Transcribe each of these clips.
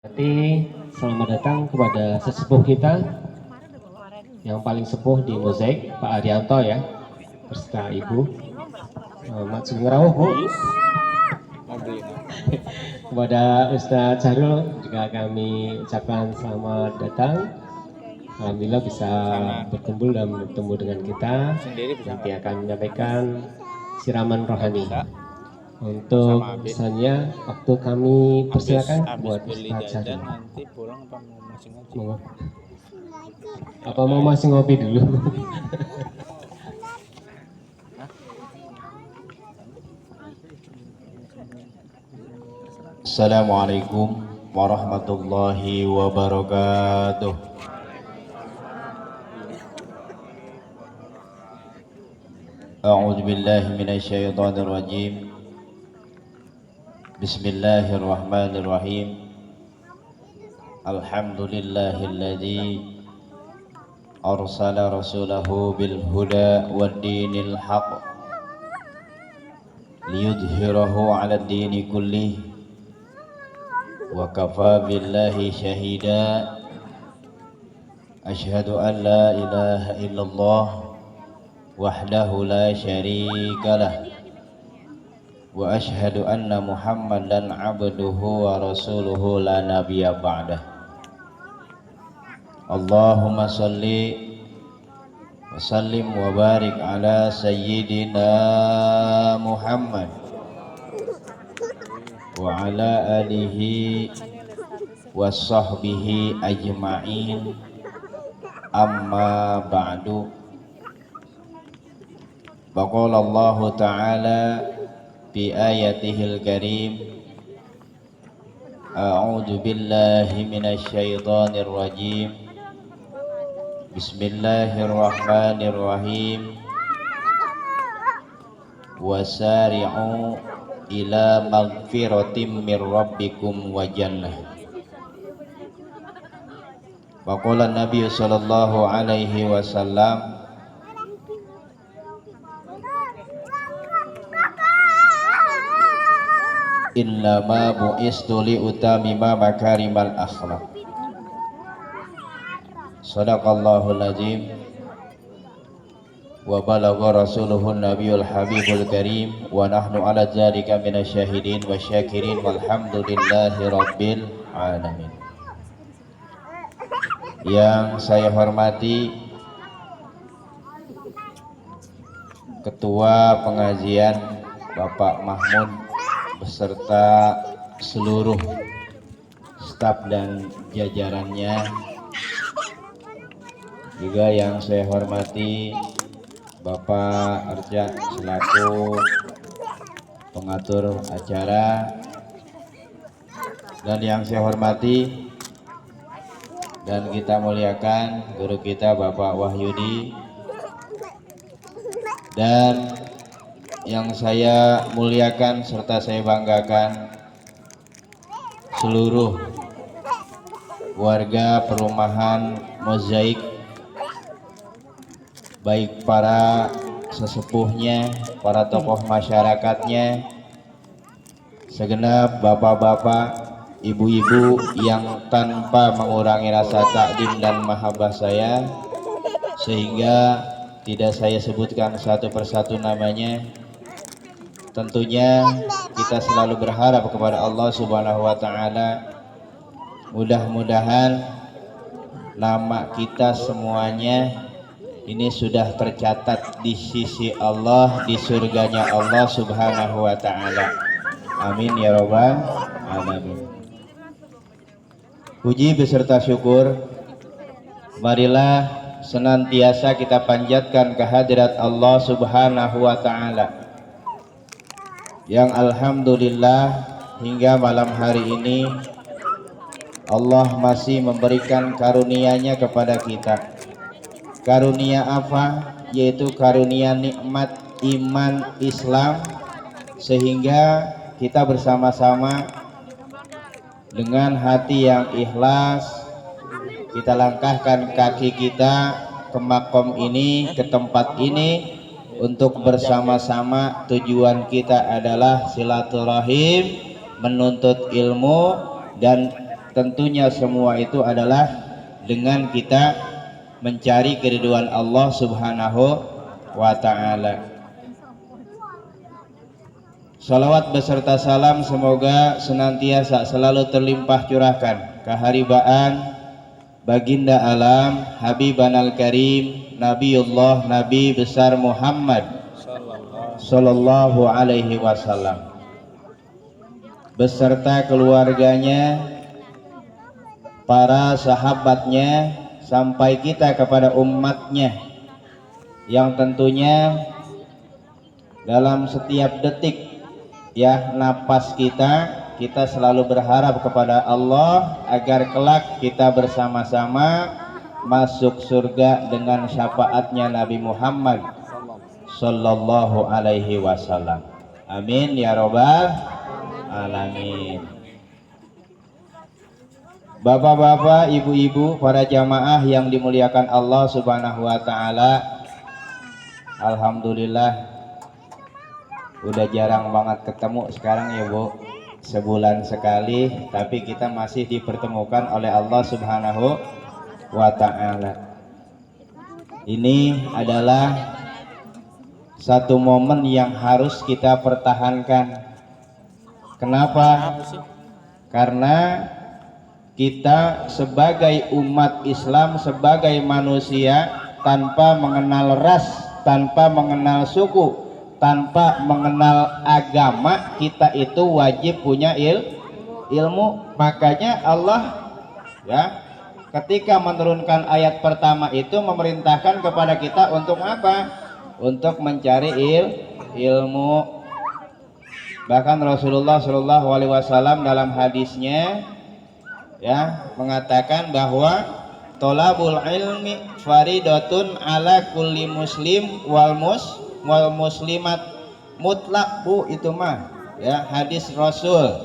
Nanti selamat datang kepada sesepuh kita yang paling sepuh di Mozaik, Pak Arianto ya, beserta Ibu. Mak Sungrawuh Bu. Kepada Ustadz Syahrul juga kami ucapkan selamat datang. Alhamdulillah bisa berkumpul dan bertemu dengan kita. Nanti akan menyampaikan siraman rohani. Untuk misalnya waktu kami persilakan buat Ustadz Syahrul. Nanti pulang apa mau masing ngaji? Apa mau masih ngopi dulu? Assalamualaikum warahmatullahi wabarakatuh. A'udzu billahi minasyaitonir rajim. Bismillahirrahmanirrahim. Alhamdulillahilladzi arsala rasulahu bil huda wad dinil haqq liyudhhirahu 'alad dini kullih wa kafa billahi syahida. Asyhadu an la ilaha illallah wahdahu la syarikalah wa asyhadu anna muhammadan abduhu wa rasuluhu la nabiyya ba'dah. Allahumma salli wa sallim wa barik ala sayyidina Muhammad wa ala alihi wa sahbihi ajma'in, amma ba'du. Faqala Allah ta'ala fi ayatihil karim, a'udzu billahi minasy syaithanir rajim. Bismillahirrahmanirrahim. Wasari'u ila magfiratim mir rabbikum wa jannah. Wa qala Nabi sallallahu alaihi wasallam, innama bu'istu li utamima makarimal akhlaq. Sadaqallahul azim wa balagha rasuluhun nabiyul habibul karim wa nahnu ala dzalika minasyahidin wasyakirin walhamdulillahi rabbil alamin. Yang saya hormati Ketua Pengajian Bapak Mahmud beserta seluruh staf dan jajarannya, juga yang saya hormati Bapak Arja selaku pengatur acara, dan yang saya hormati dan kita muliakan guru kita Bapak Wahyudi, dan yang saya muliakan serta saya banggakan seluruh warga perumahan Mozaik, baik para sesepuhnya, para tokoh masyarakatnya, segenap bapak-bapak, ibu-ibu yang tanpa mengurangi rasa takdim dan mahabbah saya, sehingga tidak saya sebutkan satu persatu namanya. Tentunya kita selalu berharap kepada Allah Subhanahu wa taala, mudah-mudahan nama kita semuanya ini sudah tercatat di sisi Allah, di surganya Allah Subhanahu wa taala. Amin ya rabbal alamin. Puji beserta syukur marilah senantiasa kita panjatkan kehadirat Allah Subhanahu wa taala, yang alhamdulillah hingga malam hari ini Allah masih memberikan karunia-Nya kepada kita. Karunia apa? Yaitu karunia nikmat iman Islam, sehingga kita bersama-sama dengan hati yang ikhlas kita langkahkan kaki kita ke makom ini, ke tempat ini, untuk bersama-sama. Tujuan kita adalah silaturahim, menuntut ilmu, dan tentunya semua itu adalah dengan kita mencari keridhaan Allah Subhanahu wa ta'ala. Salawat beserta salam semoga senantiasa selalu terlimpah curahkan keharibaan baginda alam Habibanal Karim Nabiullah Nabi besar Muhammad sallallahu alaihi wasallam beserta keluarganya, para sahabatnya, sampai kita kepada umatnya yang tentunya dalam setiap detik ya napas kita selalu berharap kepada Allah agar kelak kita bersama-sama masuk surga dengan syafaatnya Nabi Muhammad sallallahu alaihi wasallam. Amin ya robbal alamin. Bapak-bapak, ibu-ibu, para jamaah yang dimuliakan Allah Subhanahu wa ta'ala, alhamdulillah udah jarang banget ketemu sekarang ya Bu, sebulan sekali, tapi kita masih dipertemukan oleh Allah Subhanahu wa ta'ala. Ini adalah satu momen yang harus kita pertahankan. Kenapa? Karena kita sebagai umat Islam, sebagai manusia, tanpa mengenal ras, tanpa mengenal suku, tanpa mengenal agama, kita itu wajib punya ilmu. Makanya Allah ya ketika menurunkan ayat pertama itu memerintahkan kepada kita untuk apa? Untuk mencari ilmu. Bahkan Rasulullah Shallallahu Alaihi Wasallam dalam hadisnya ya mengatakan bahwa tolabul ilmi faridatun ala kulli muslim wal muslimat mutlak Bu, itu mah ya hadis Rasul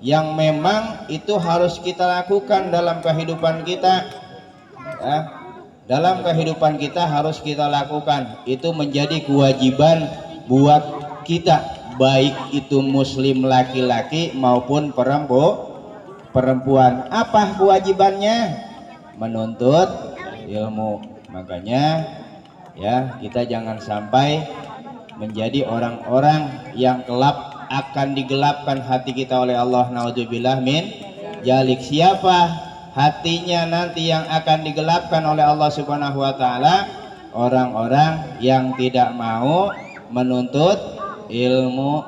yang memang itu harus kita lakukan dalam kehidupan kita ya, dalam kehidupan kita harus kita lakukan, itu menjadi kewajiban buat kita, baik itu muslim laki-laki maupun perempuan. Apa kewajibannya? Menuntut ilmu. Makanya ya kita jangan sampai menjadi orang-orang yang kelak akan digelapkan hati kita oleh Allah. Naudzubillah min jalik. Siapa hatinya nanti yang akan digelapkan oleh Allah Subhanahu wa ta'ala? Orang-orang yang tidak mau menuntut ilmu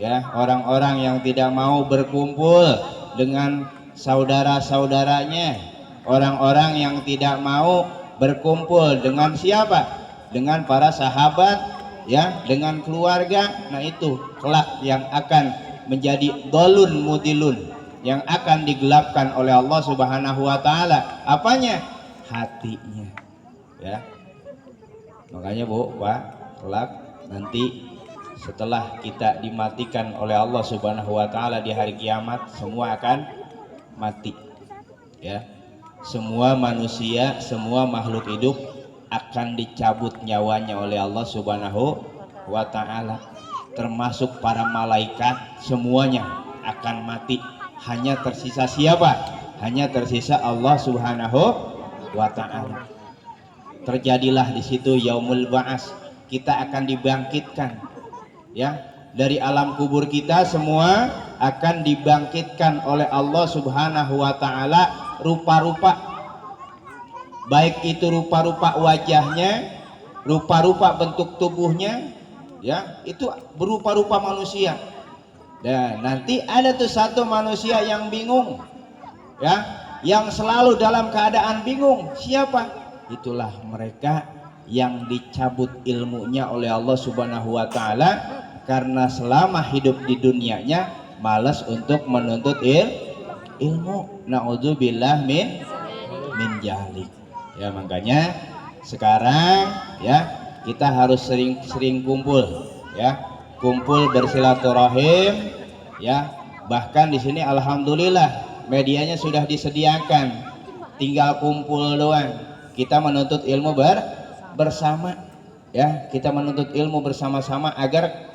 ya, orang-orang yang tidak mau berkumpul dengan saudara-saudaranya, orang-orang yang tidak mau berkumpul dengan siapa? Dengan para sahabat ya, dengan keluarga. Nah itu kelak yang akan menjadi dolun mudilun, yang akan digelapkan oleh Allah Subhanahu wa ta'ala. Apanya? Hatinya ya. Makanya Bu, Pak, kelak nanti setelah kita dimatikan oleh Allah Subhanahu wa ta'ala di hari kiamat, semua akan mati ya. Semua manusia, semua makhluk hidup akan dicabut nyawanya oleh Allah Subhanahu wa ta'ala, termasuk para malaikat, semuanya akan mati. Hanya tersisa siapa? Hanya tersisa Allah Subhanahu wa ta'ala. Terjadilah di situ yaumul ba'as, kita akan dibangkitkan ya, dari alam kubur kita semua akan dibangkitkan oleh Allah Subhanahu wa ta'ala rupa-rupa, baik itu rupa-rupa wajahnya, rupa-rupa bentuk tubuhnya ya, itu berupa-rupa manusia. Dan nanti ada tuh satu manusia yang bingung ya, yang selalu dalam keadaan bingung. Siapa? Itulah mereka yang dicabut ilmunya oleh Allah Subhanahu wa ta'ala karena selama hidup di dunianya malas untuk menuntut ilmu. Naudzubillah min jahlik ya. Makanya sekarang ya kita harus sering-sering kumpul ya, kumpul bersilaturahim ya. Bahkan di sini alhamdulillah medianya sudah disediakan, tinggal kumpul doang. Kita menuntut ilmu bersama ya, kita menuntut ilmu bersama-sama agar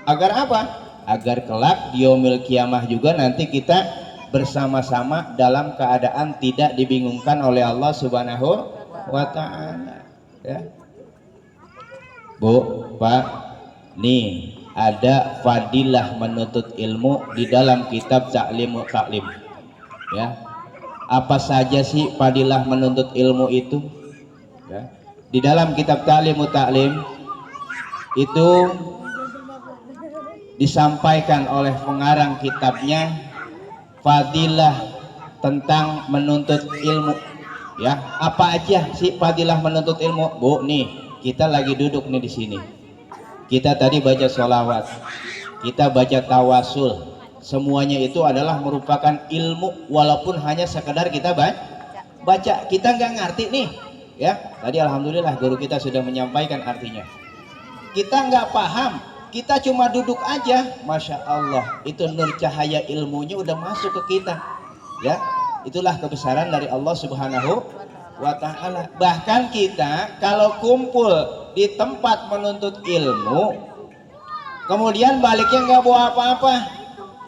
apa? Agar kelak di yaumil kiamah juga nanti kita bersama-sama dalam keadaan tidak dibingungkan oleh Allah Subhanahu wa ta'ala. Ya. Bu, Pak, nih ada fadilah menuntut ilmu di dalam kitab Ta'limu Ta'lim. Ya. Apa saja sih fadilah menuntut ilmu itu? Ya. Di dalam kitab Ta'limu Ta'lim itu disampaikan oleh pengarang kitabnya fadilah tentang menuntut ilmu. Ya, apa aja sih fadilah menuntut ilmu? Bu, nih kita lagi duduk nih di sini. Kita tadi baca sholawat, kita baca tawasul. Semuanya itu adalah merupakan ilmu, walaupun hanya sekedar kita baca. Kita nggak ngerti nih. Ya, tadi alhamdulillah guru kita sudah menyampaikan artinya. Kita nggak paham, kita cuma duduk aja, masya Allah, itu nur cahaya ilmunya udah masuk ke kita. Ya, itulah kebesaran dari Allah Subhanahu wa ta'ala. Bahkan kita kalau kumpul di tempat menuntut ilmu, kemudian baliknya nggak bawa apa-apa.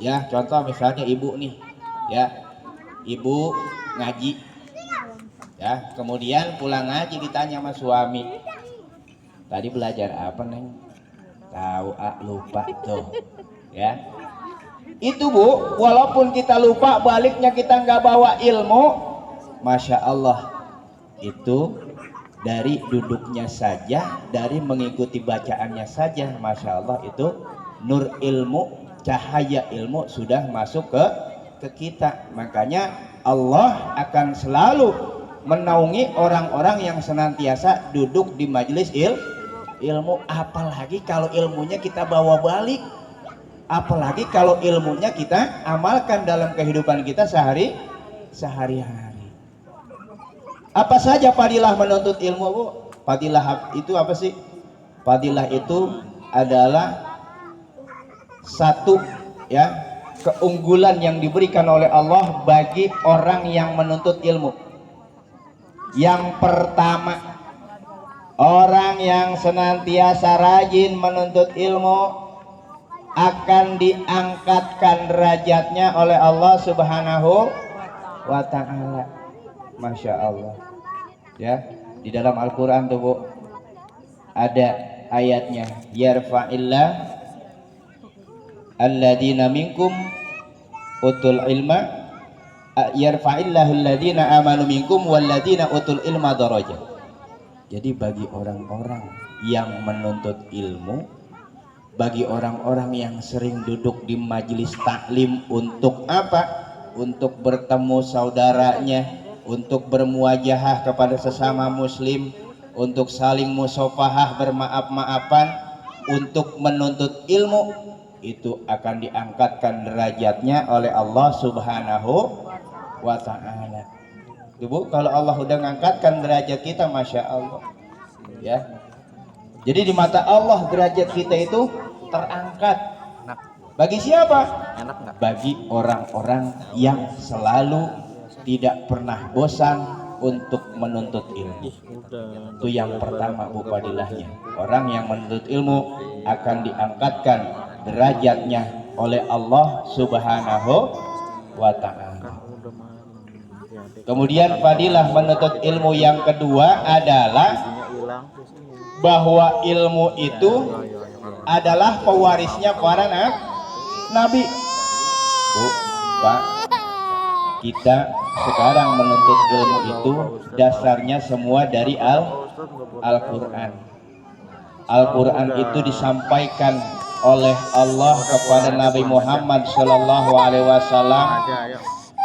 Ya, contoh misalnya ibu nih, ya, ibu ngaji, ya, kemudian pulang ngaji ditanya sama suami, tadi belajar apa neng? Tahu, lupa tuh, ya. Itu Bu, walaupun kita lupa, baliknya kita nggak bawa ilmu, masya Allah, itu dari duduknya saja, dari mengikuti bacaannya saja, masya Allah, itu nur ilmu, cahaya ilmu sudah masuk ke kita. Makanya Allah akan selalu menaungi orang-orang yang senantiasa duduk di majelis ilmu, apalagi kalau ilmunya kita bawa balik, apalagi kalau ilmunya kita amalkan dalam kehidupan kita sehari-hari. Apa saja fadilah menuntut ilmu, Bu? Fadilah itu apa sih? Fadilah itu adalah satu, ya, keunggulan yang diberikan oleh Allah bagi orang yang menuntut ilmu. Yang pertama, orang yang senantiasa rajin menuntut ilmu akan diangkatkan derajatnya oleh Allah Subhanahu wa ta'ala. Masya Allah. Ya, di dalam Al-Quran tuh Bu, ada ayatnya, yarfa'illah alladina minkum utul ilma, yarfa'illahu alladina amanu minkum walladina utul ilma darajat. Jadi bagi orang-orang yang menuntut ilmu, bagi orang-orang yang sering duduk di majelis taklim, untuk apa? Untuk bertemu saudaranya, untuk bermuajahah kepada sesama muslim, untuk saling musafahah, bermaaf-maafan, untuk menuntut ilmu, itu akan diangkatkan derajatnya oleh Allah Subhanahu wa ta'ala. Bu, kalau Allah udah ngangkatkan derajat kita, masya Allah, ya. Jadi di mata Allah derajat kita itu terangkat. Bagi siapa? Bagi orang-orang yang selalu tidak pernah bosan untuk menuntut ilmu. Itu yang pertama Bu fadilahnya. Orang yang menuntut ilmu akan diangkatkan derajatnya oleh Allah Subhanahu wa ta'ala. Kemudian fadilah menuntut ilmu yang kedua adalah bahwa ilmu itu adalah pewarisnya para nabi. Bu, Pak, kita sekarang menuntut ilmu itu dasarnya semua dari Al-Quran. Al-Quran itu disampaikan oleh Allah kepada Nabi Muhammad Shallallahu Alaihi Wasallam,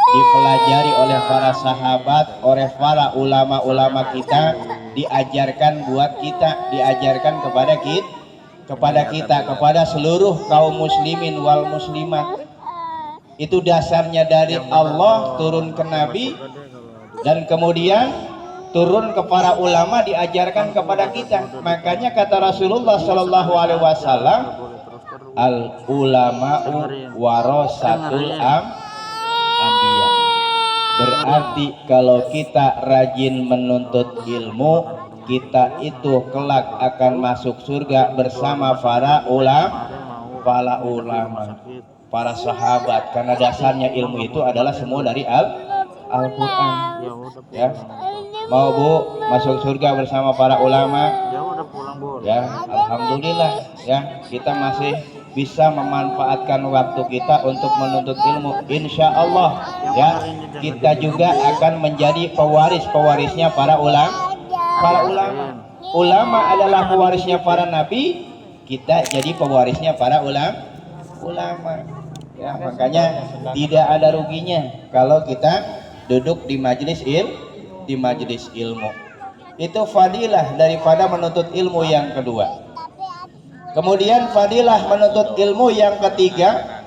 dipelajari oleh para sahabat, oleh para ulama-ulama kita, diajarkan buat kita, diajarkan kepada kita, kepada seluruh kaum muslimin wal muslimat. Itu dasarnya dari Allah turun ke Nabi, dan kemudian turun ke para ulama, diajarkan kepada kita. Makanya kata Rasulullah Shallallahu Alaihi Wasallam, al ulama'u warasatul anbiya. Berarti kalau kita rajin menuntut ilmu, kita itu kelak akan masuk surga bersama para ulama. para sahabat, karena dasarnya ilmu itu adalah semua dari Al-Quran. Ya, mau Bu masuk surga bersama para ulama? Ya udah pulang boleh. Ya, alhamdulillah ya, kita masih bisa memanfaatkan waktu kita untuk menuntut ilmu. Insya Allah ya, kita juga akan menjadi pewarisnya para ulama. Ulama adalah pewarisnya para nabi, kita jadi pewarisnya para ulama. Ya, makanya tidak ada ruginya kalau kita duduk di majelis ilmu. Itu fadilah daripada menuntut ilmu yang kedua. Kemudian fadilah menuntut ilmu yang ketiga,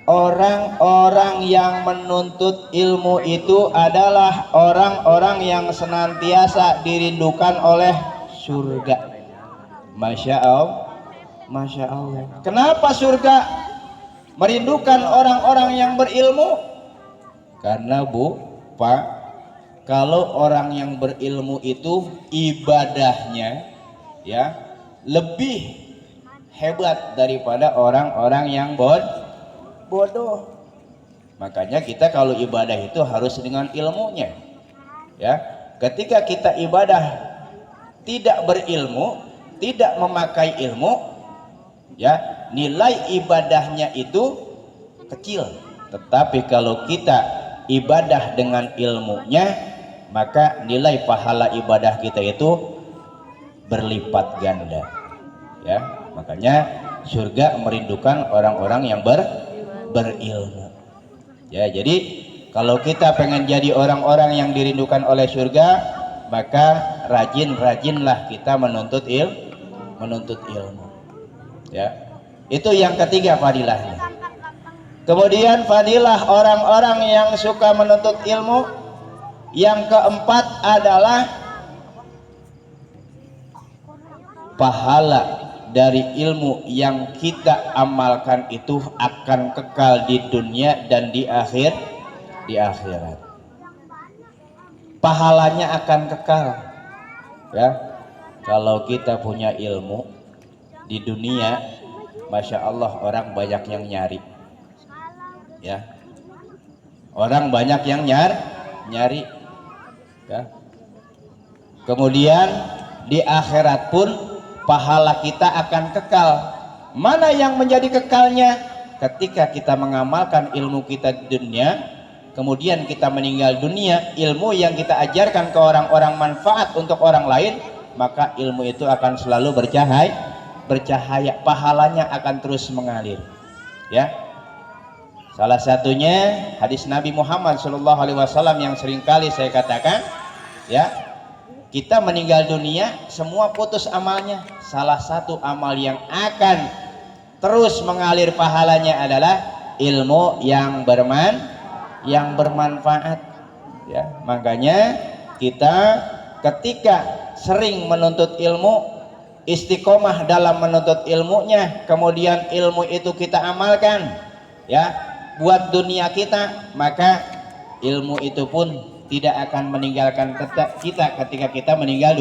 orang-orang yang menuntut ilmu itu adalah orang-orang yang senantiasa dirindukan oleh surga. Masya Allah. Kenapa surga merindukan orang-orang yang berilmu? Karena Bu, Pak, kalau orang yang berilmu itu ibadahnya ya lebih hebat daripada orang-orang yang bodoh. Makanya kita kalau ibadah itu harus dengan ilmunya. Ya, ketika kita ibadah tidak berilmu, tidak memakai ilmu, ya nilai ibadahnya itu kecil. Tetapi kalau kita ibadah dengan ilmunya, maka nilai pahala ibadah kita itu berlipat ganda. Ya, makanya surga merindukan orang-orang yang berilmu. Ya, jadi kalau kita pengen jadi orang-orang yang dirindukan oleh surga, maka rajin-rajinlah kita menuntut ilmu. Ya, itu yang ketiga fadilahnya. Kemudian fadilah orang-orang yang suka menuntut ilmu yang keempat adalah pahala dari ilmu yang kita amalkan itu akan kekal di dunia dan di akhirat. Pahalanya akan kekal. Ya, kalau kita punya ilmu di dunia, masya Allah orang banyak yang nyari. Ya, orang banyak yang nyari. Ya. Kemudian di akhirat pun pahala kita akan kekal. Mana yang menjadi kekalnya? Ketika kita mengamalkan ilmu kita di dunia, kemudian kita meninggal dunia, ilmu yang kita ajarkan ke orang-orang manfaat untuk orang lain, maka ilmu itu akan selalu bercahaya, pahalanya akan terus mengalir. Ya. Salah satunya hadis Nabi Muhammad SAW yang seringkali saya katakan, ya, kita meninggal dunia semua putus amalnya. Salah satu amal yang akan terus mengalir pahalanya adalah ilmu yang bermanfaat. Ya, makanya kita ketika sering menuntut ilmu, istiqomah dalam menuntut ilmunya, kemudian ilmu itu kita amalkan, ya, buat dunia kita, maka ilmu itu pun tidak akan meninggalkan kita ketika kita meninggal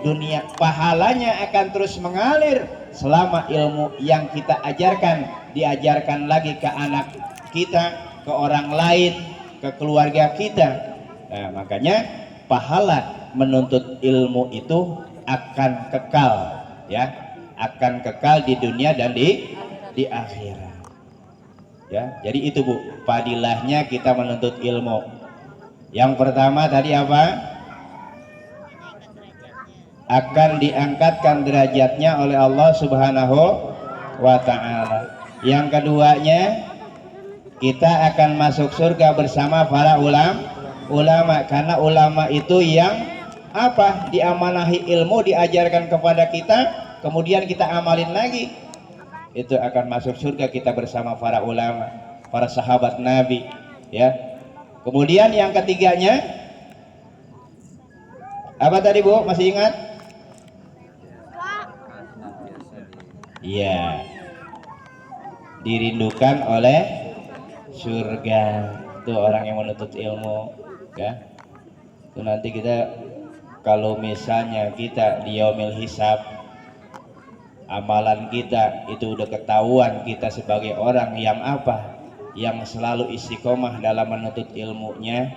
dunia. Pahalanya akan terus mengalir selama ilmu yang kita ajarkan diajarkan lagi ke anak kita, ke orang lain, ke keluarga kita. Nah, makanya pahala menuntut ilmu itu akan kekal, ya, akan kekal di dunia dan di akhirat. Ya, jadi itu Bu, fadilahnya kita menuntut ilmu. Yang pertama tadi apa? Akan diangkatkan derajatnya oleh Allah Subhanahu wa ta'ala. Yang keduanya, kita akan masuk surga bersama para ulama, karena ulama itu yang apa? Diamanahi ilmu, diajarkan kepada kita, kemudian kita amalin lagi. Itu akan masuk surga kita bersama para ulama, para sahabat Nabi, ya. Kemudian yang ketiganya apa tadi Bu, masih ingat? Iya, dirindukan oleh surga. Itu orang yang menuntut ilmu, ya. Itu nanti kita kalau misalnya kita di yaumil hisab, amalan kita itu udah ketahuan kita sebagai orang yang apa, yang selalu istiqomah dalam menuntut ilmunya,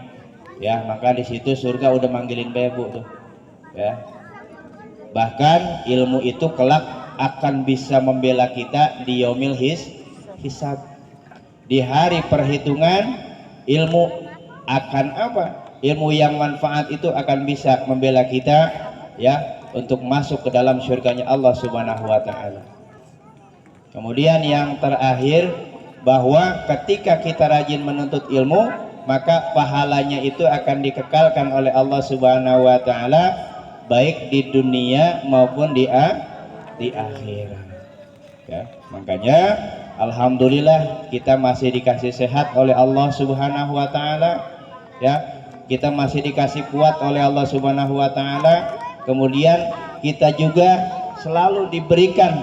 ya maka di situ surga udah manggilin bebu tuh, ya. Bahkan ilmu itu kelak akan bisa membela kita di yaumil hisab, di hari perhitungan. Ilmu akan apa? Ilmu yang manfaat itu akan bisa membela kita, ya, untuk masuk ke dalam surganya Allah Subhanahu wa taala. Kemudian yang terakhir, bahwa ketika kita rajin menuntut ilmu, maka pahalanya itu akan dikekalkan oleh Allah Subhanahu wa taala baik di dunia maupun di akhirat. Ya, makanya alhamdulillah kita masih dikasih sehat oleh Allah Subhanahu wa taala, ya. Kita masih dikasih kuat oleh Allah Subhanahu wa taala. Kemudian kita juga selalu diberikan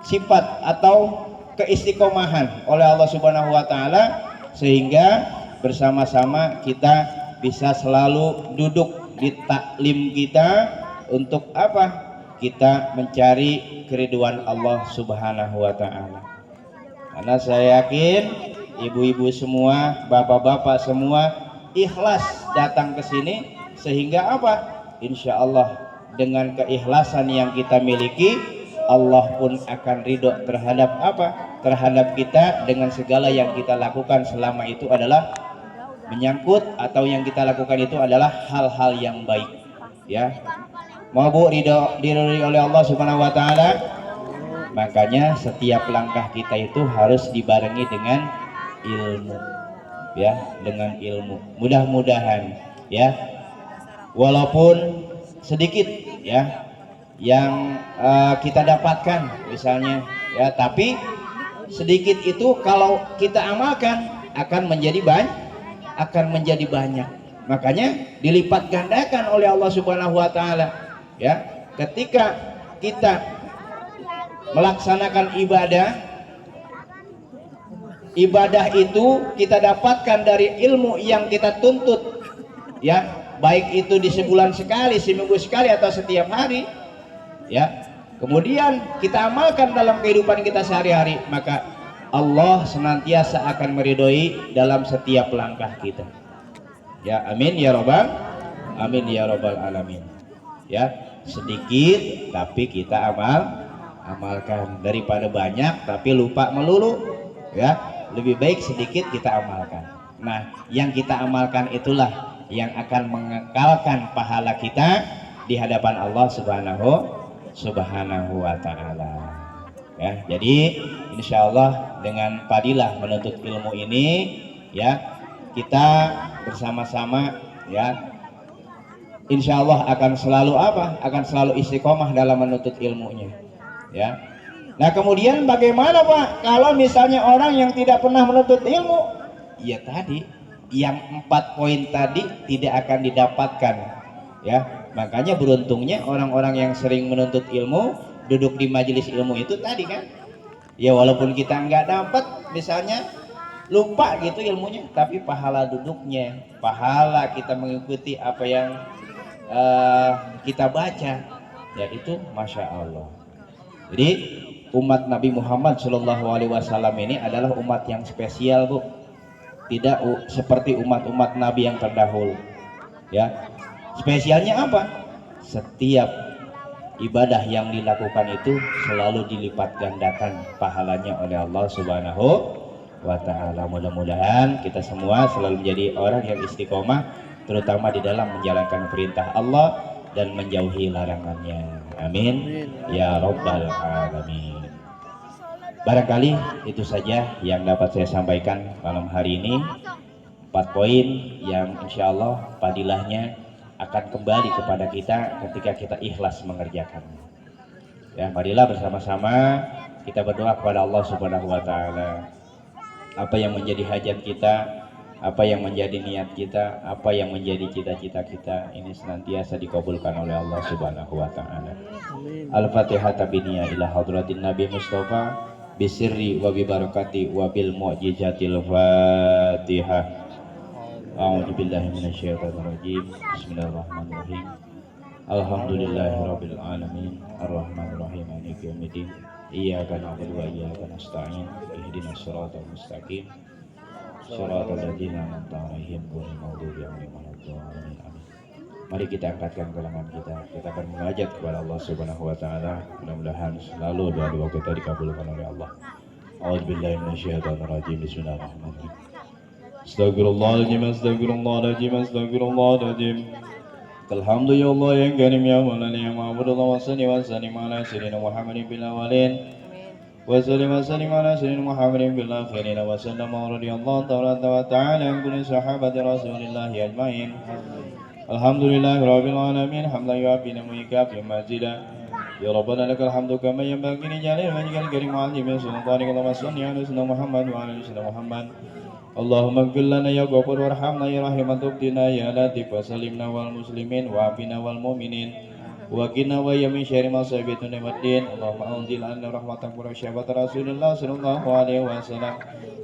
sifat atau keistiqomahan oleh Allah Subhanahu wa taala, sehingga bersama-sama kita bisa selalu duduk di taklim kita untuk apa? Kita mencari keriduan Allah Subhanahu wa taala. Karena saya yakin ibu-ibu semua, bapak-bapak semua ikhlas datang ke sini, sehingga apa? Insya Allah dengan keikhlasan yang kita miliki, Allah pun akan ridho terhadap apa? Terhadap kita dengan segala yang kita lakukan, selama itu adalah menyangkut atau yang kita lakukan itu adalah hal-hal yang baik, ya. Mau Bu diridhoi oleh Allah Subhanahu wa taala? Makanya setiap langkah kita itu harus dibarengi dengan ilmu, ya, dengan ilmu. Mudah-mudahan, ya, walaupun sedikit, ya, yang kita dapatkan misalnya, ya, tapi sedikit itu kalau kita amalkan akan menjadi banyak. Makanya dilipat gandakan oleh Allah Subhanahu wa taala, ya. Ketika kita melaksanakan ibadah itu kita dapatkan dari ilmu yang kita tuntut, ya, baik itu di sebulan sekali, seminggu sekali, atau setiap hari, ya. Kemudian kita amalkan dalam kehidupan kita sehari-hari, maka Allah senantiasa akan meridhoi dalam setiap langkah kita, ya. Amin ya rabbal alamin, ya. Sedikit tapi kita amalkan, daripada banyak tapi lupa melulu, ya. Lebih baik sedikit kita amalkan. Nah, yang kita amalkan itulah yang akan mengekalkan pahala kita di hadapan Allah Subhanahu wa taala, ya. Jadi insya Allah dengan fadilah menuntut ilmu ini, ya, kita bersama-sama, ya, insya Allah akan selalu apa? Akan selalu istiqomah dalam menuntut ilmunya, ya. Nah, kemudian bagaimana Pak kalau misalnya orang yang tidak pernah menuntut ilmu? Ya tadi, yang 4 poin tadi tidak akan didapatkan, ya. Makanya beruntungnya orang-orang yang sering menuntut ilmu, duduk di majelis ilmu itu tadi kan, ya, walaupun kita nggak dapat misalnya, lupa gitu ilmunya, tapi pahala duduknya, pahala kita mengikuti apa yang kita baca, ya, itu Masya Allah. Jadi umat Nabi Muhammad SAW ini adalah umat yang spesial, Bu. Tidak seperti umat-umat Nabi yang terdahulu, ya. Spesialnya apa? Setiap ibadah yang dilakukan itu selalu dilipat gandakan pahalanya oleh Allah Subhanahu wa taala. Mudah-mudahan kita semua selalu menjadi orang yang istiqomah, terutama di dalam menjalankan perintah Allah dan menjauhi larangannya. Amin ya rabbal alamin. Barangkali itu saja yang dapat saya sampaikan malam hari ini. 4 poin yang insya Allah fadilahnya akan kembali kepada kita ketika kita ikhlas mengerjakannya, ya. Marilah bersama-sama kita berdoa kepada Allah Subhanahu wa taala. Apa yang menjadi hajat kita, apa yang menjadi niat kita, apa yang menjadi cita-cita kita, ini senantiasa dikabulkan oleh Allah Subhanahu wa taala. Al-Fatihah tabiniya ila hadratin Nabi Mustafa bisirri wa bibarakati wa bil mu'jizatil Fatihah. A'udzu billahi minasyaitonir rajim. Bismillahirrahmanirrahim. Alhamdulillahirabbil alamin arrahmanir rahim maliki yaumiddin iyyaka na'budu wa iyyaka nasta'in ihdinas siratal mustaqim siratal ladzina an'amta 'alaihim ghairil maghdubi 'alaihim waladdallin. Amin. Mari kita angkatkan gelangan kita bermunajat kepada Allah Subhanahu wa taala. Mudah-mudahan selalu doa-doa kita dikabulkan oleh Allah. A'udzubillahi minasyaitonir rajim. Bismillahirrahmanirrahim. Astagfirullahaladzim, astagfirullahaladzim, astagfirullahaladzim. Alhamdulillah yang karim ya maulana ya ma'budullah wa salli wa sallim ala sayyidina Muhammadin bil awwalin wa salli wa sallim ala sayyidina Muhammadin bil akhirin wa sallama radhiyallahu ta'ala an kulli sahabati Rasulillah ajmain. Alhamdulillah rabbil alamin hamdan yu'abbina mu'ikafi mazida ya rabbana lakal hamdu kama yanbaghi li jalali wajhikal karim wa 'azimi sultanika wa salli ala sayyidina Muhammad wa ala sayyidina Muhammad. Allahumma ighfir lana ya Ghafur warhamna ya Rahim tubdina ya Latif wa salimna wal muslimin wa afina wal mu'minin wa qina wa ya min syarri ma sabitu ni'matin. Allahumma anzil anna rahmatan wa syafaat Rasulullah sallallahu alaihi wasallam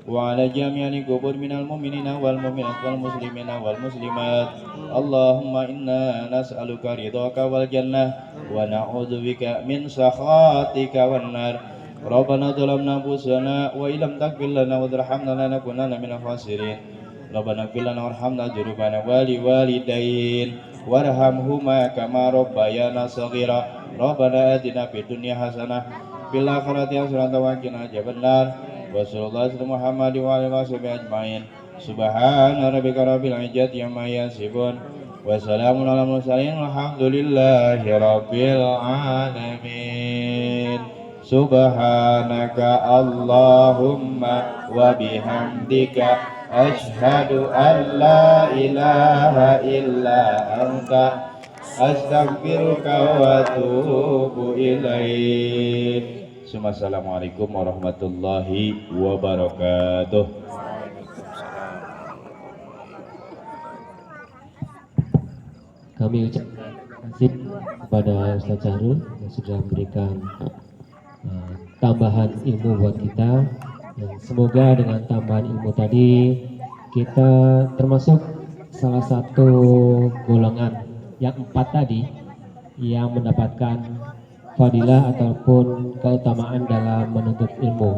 wa ala jami'il qubur minal mu'minina wal mu'minat wal muslimina wal muslimat. Allahumma inna nas'aluka ridhaka wal jannah wa na'udzubika min sakhatika wan nar. Rabbana zalamna anfusana wa illam taghfir lana wa tarhamna lanakunanna minal khasirin. Rabbana ighfir lana warhamna dzunubana wa liwalidayn warhamhuma kama rabbayana shaghira. Rabbana atina fid dunya hasanah fil akhirati hasanah wa qina adzabannar. Wa sallallahu alaihi Muhammad wa alihi washabihi ajmain. Subhana rabbika rabbil izzati amma yasifun wa salamun alal mursalin walhamdulillahi rabbil alamin. Subhanaka Allahumma wa bihamdika ashhadu an la ilaha illa anta astaghfiruka wa atubu ilaik. Assalamualaikum warahmatullahi wabarakatuh. Kami ucapkan terima kasih kepada Ustaz Syahrul yang sudah memberikan tambahan ilmu buat kita. Dan semoga dengan tambahan ilmu tadi kita termasuk salah satu golongan yang 4 tadi yang mendapatkan fadilah ataupun keutamaan dalam menuntut ilmu.